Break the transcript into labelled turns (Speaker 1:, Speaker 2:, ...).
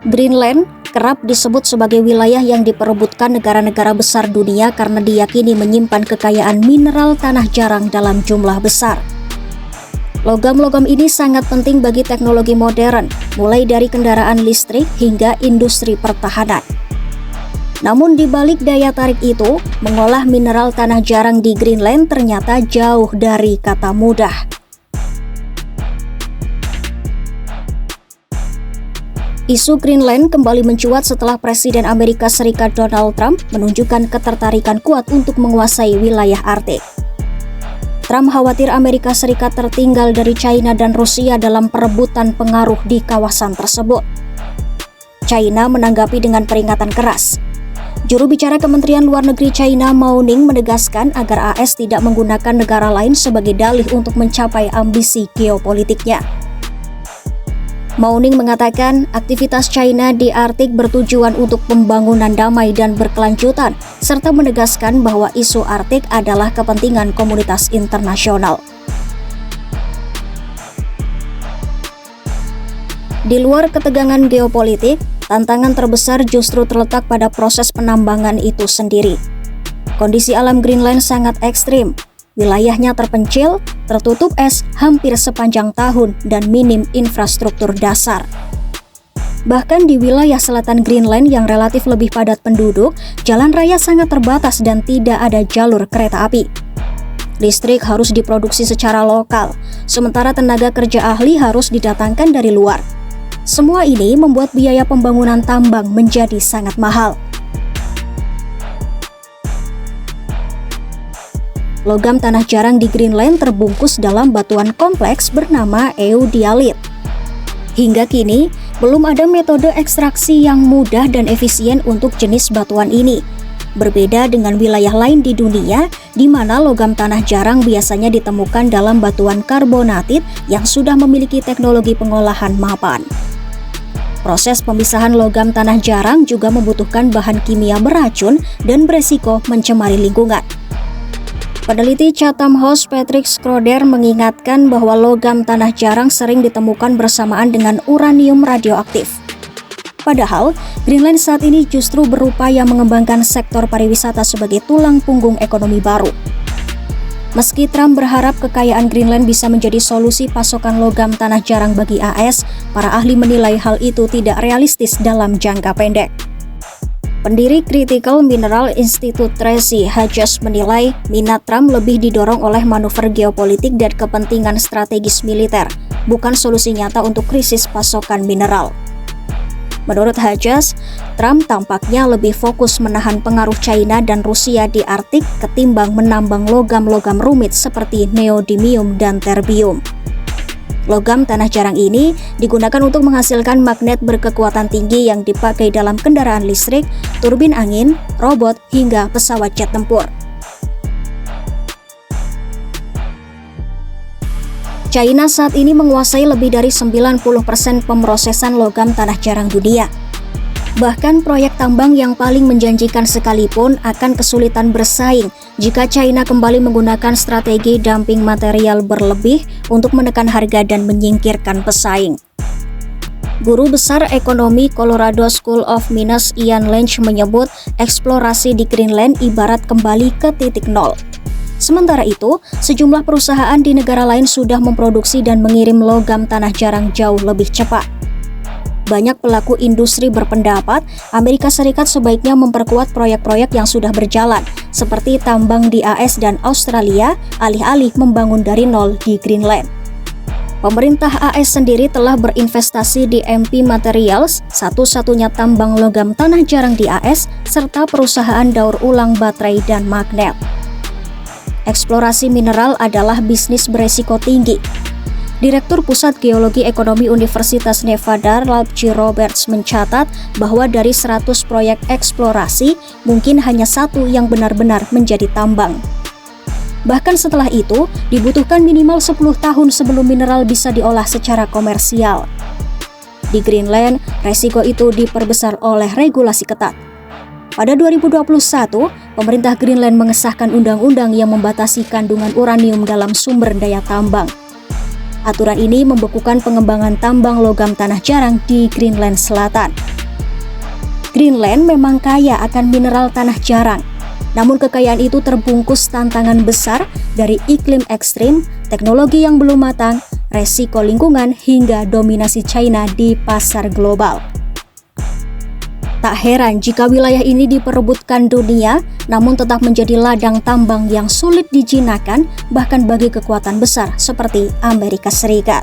Speaker 1: Greenland kerap disebut sebagai wilayah yang diperebutkan negara-negara besar dunia karena diyakini menyimpan kekayaan mineral tanah jarang dalam jumlah besar. Logam-logam ini sangat penting bagi teknologi modern, mulai dari kendaraan listrik hingga industri pertahanan. Namun di balik daya tarik itu, mengolah mineral tanah jarang di Greenland ternyata jauh dari kata mudah. Isu Greenland kembali mencuat setelah Presiden Amerika Serikat Donald Trump menunjukkan ketertarikan kuat untuk menguasai wilayah Arktik. Trump khawatir Amerika Serikat tertinggal dari China dan Rusia dalam perebutan pengaruh di kawasan tersebut. China menanggapi dengan peringatan keras. Juru bicara Kementerian Luar Negeri China Mao Ning menegaskan agar AS tidak menggunakan negara lain sebagai dalih untuk mencapai ambisi geopolitiknya. Mao Ning mengatakan aktivitas China di Arktik bertujuan untuk pembangunan damai dan berkelanjutan, serta menegaskan bahwa isu Arktik adalah kepentingan komunitas internasional. Di luar ketegangan geopolitik, tantangan terbesar justru terletak pada proses penambangan itu sendiri. Kondisi alam Greenland sangat ekstrim. Wilayahnya terpencil, tertutup es hampir sepanjang tahun, dan minim infrastruktur dasar. Bahkan di wilayah selatan Greenland yang relatif lebih padat penduduk, jalan raya sangat terbatas dan tidak ada jalur kereta api. Listrik harus diproduksi secara lokal, sementara tenaga kerja ahli harus didatangkan dari luar. Semua ini membuat biaya pembangunan tambang menjadi sangat mahal. Logam tanah jarang di Greenland terbungkus dalam batuan kompleks bernama eudialit. Hingga kini, belum ada metode ekstraksi yang mudah dan efisien untuk jenis batuan ini. Berbeda dengan wilayah lain di dunia, di mana logam tanah jarang biasanya ditemukan dalam batuan karbonatit yang sudah memiliki teknologi pengolahan mapan. Proses pemisahan logam tanah jarang juga membutuhkan bahan kimia beracun dan beresiko mencemari lingkungan. Peneliti Chatham House Patrick Schroeder mengingatkan bahwa logam tanah jarang sering ditemukan bersamaan dengan uranium radioaktif. Padahal, Greenland saat ini justru berupaya mengembangkan sektor pariwisata sebagai tulang punggung ekonomi baru. Meski Trump berharap kekayaan Greenland bisa menjadi solusi pasokan logam tanah jarang bagi AS, para ahli menilai hal itu tidak realistis dalam jangka pendek. Pendiri Critical Mineral Institute Tracy Hedges menilai minat Trump lebih didorong oleh manuver geopolitik dan kepentingan strategis militer, bukan solusi nyata untuk krisis pasokan mineral. Menurut Hedges, Trump tampaknya lebih fokus menahan pengaruh China dan Rusia di Arktik ketimbang menambang logam-logam rumit seperti neodymium dan terbium. Logam tanah jarang ini digunakan untuk menghasilkan magnet berkekuatan tinggi yang dipakai dalam kendaraan listrik, turbin angin, robot, hingga pesawat jet tempur. China saat ini menguasai lebih dari 90% pemrosesan logam tanah jarang dunia. Bahkan proyek tambang yang paling menjanjikan sekalipun akan kesulitan bersaing jika China kembali menggunakan strategi dumping material berlebih untuk menekan harga dan menyingkirkan pesaing. Guru Besar Ekonomi Colorado School of Mines Ian Lynch menyebut eksplorasi di Greenland ibarat kembali ke titik nol. Sementara itu, sejumlah perusahaan di negara lain sudah memproduksi dan mengirim logam tanah jarang jauh lebih cepat. Banyak pelaku industri berpendapat Amerika Serikat sebaiknya memperkuat proyek-proyek yang sudah berjalan, seperti tambang di AS dan Australia, alih-alih membangun dari nol di Greenland. Pemerintah AS sendiri telah berinvestasi di MP Materials, satu-satunya tambang logam tanah jarang di AS, serta perusahaan daur ulang baterai dan magnet. Eksplorasi mineral adalah bisnis beresiko tinggi. Direktur Pusat Geologi Ekonomi Universitas Nevada, Ralph G. Roberts mencatat bahwa dari 100 proyek eksplorasi, mungkin hanya satu yang benar-benar menjadi tambang. Bahkan setelah itu, dibutuhkan minimal 10 tahun sebelum mineral bisa diolah secara komersial. Di Greenland, resiko itu diperbesar oleh regulasi ketat. Pada 2021, pemerintah Greenland mengesahkan undang-undang yang membatasi kandungan uranium dalam sumber daya tambang. Aturan ini membekukan pengembangan tambang logam tanah jarang di Greenland Selatan. Greenland memang kaya akan mineral tanah jarang, namun kekayaan itu terbungkus tantangan besar dari iklim ekstrim, teknologi yang belum matang, resiko lingkungan, hingga dominasi China di pasar global. Tak heran jika wilayah ini diperebutkan dunia, namun tetap menjadi ladang tambang yang sulit dijinakan bahkan bagi kekuatan besar seperti Amerika Serikat.